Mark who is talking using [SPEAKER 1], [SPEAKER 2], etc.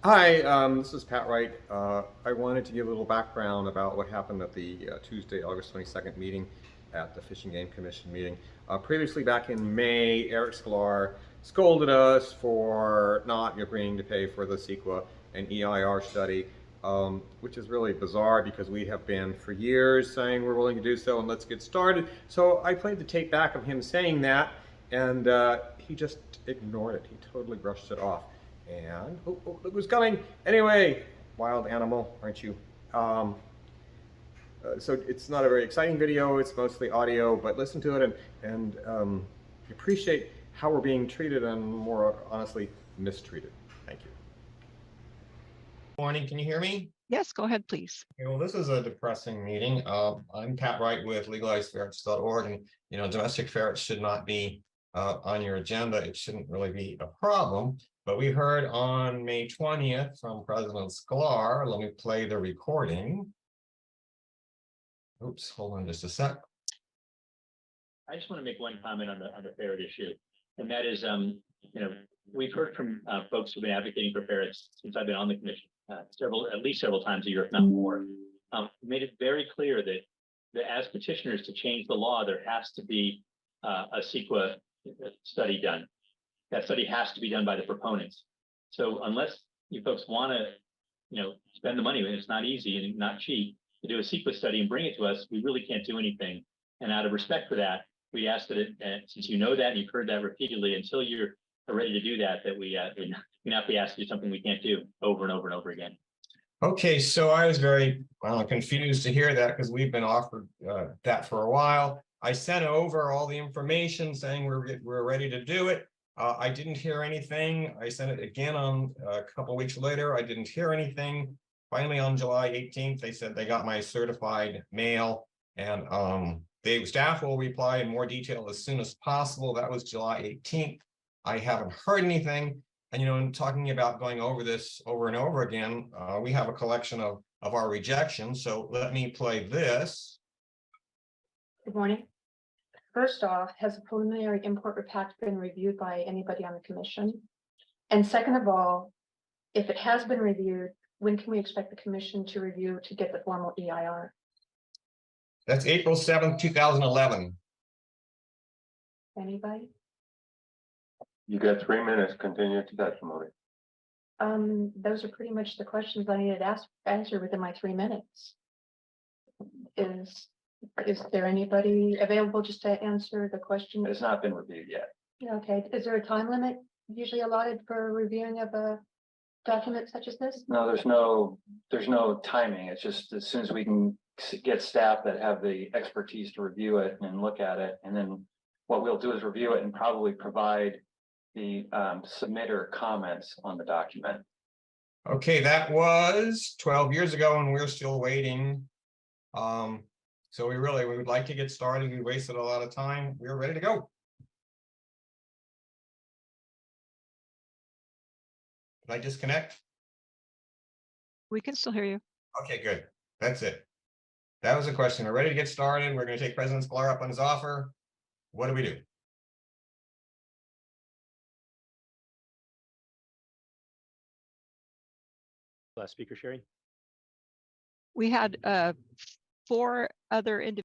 [SPEAKER 1] Hi, this is Pat Wright. I wanted to give a little background about what happened at the Tuesday, August 22nd meeting at the Fish and Game Commission meeting. Previously, back in May, Eric Sklar scolded us for not agreeing to pay for the CEQA and EIR study, which is really bizarre because we have been for years saying we're willing to do so and let's get started. So I played the tape back of him saying that, and he just ignored it. He totally brushed it off. And look who's coming. Anyway, wild animal, aren't you? So it's not a very exciting video. It's mostly audio, but listen to it and appreciate how we're being treated and, more honestly, mistreated. Thank you.
[SPEAKER 2] Morning, can you hear me?
[SPEAKER 3] Yes, go ahead, please.
[SPEAKER 2] Okay, well, this is a depressing meeting. I'm Pat Wright with LegalizeFerrets.org, and domestic ferrets should not be on your agenda. It shouldn't really be a problem. But we heard on May 20th from President Sklar. Let me play the recording. Oops, hold on just a sec.
[SPEAKER 4] I just want to make one comment on the ferret issue, and that is, we've heard from folks who've been advocating for ferrets since I've been on the commission, at least several times a year, if not more. Made it very clear that as petitioners to change the law, there has to be a CEQA study done. That study has to be done by the proponents. So unless you folks want to, spend the money, and it's not easy and not cheap to do a CEQA study and bring it to us, we really can't do anything. And out of respect for that, we ask that since you know that and you've heard that repeatedly, until you're ready to do that, we not be asked to do something we can't do over and over and over again.
[SPEAKER 2] Okay, so I was very confused to hear that because we've been offered that for a while. I sent over all the information saying we're ready to do it. I didn't hear anything. I sent it again on a couple of weeks later. I didn't hear anything. Finally, on July 18th, they said they got my certified mail, and the staff will reply in more detail as soon as possible. That was July 18th. I haven't heard anything. And, in talking about going over this over and over again, we have a collection of our rejections. So let me play this.
[SPEAKER 5] Good morning. First off, has the preliminary import repack been reviewed by anybody on the commission? And second of all, if it has been reviewed, when can we expect the commission to review to get the formal EIR?
[SPEAKER 2] That's April 7th, 2011.
[SPEAKER 5] Anybody?
[SPEAKER 6] You got 3 minutes. Continue to testimony.
[SPEAKER 5] Those are pretty much the questions I needed to answer within my 3 minutes. Is there anybody available just to answer the question?
[SPEAKER 6] It's not been reviewed yet.
[SPEAKER 5] Okay. Is there a time limit usually allotted for reviewing of a document such as this?
[SPEAKER 6] No, there's no timing. It's just as soon as we can get staff that have the expertise to review it and look at it, and then what we'll do is review it and probably provide the submitter comments on the document.
[SPEAKER 2] Okay, that was 12 years ago, and we're still waiting. So we would like to get started. We wasted a lot of time. We're ready to go. Did I disconnect?
[SPEAKER 3] We can still hear you.
[SPEAKER 2] Okay, good. That's it. That was the question. We're ready to get started. We're going to take President Sklar up on his offer. What do we do?
[SPEAKER 4] Last speaker, Sherry.
[SPEAKER 3] We had 4 other individuals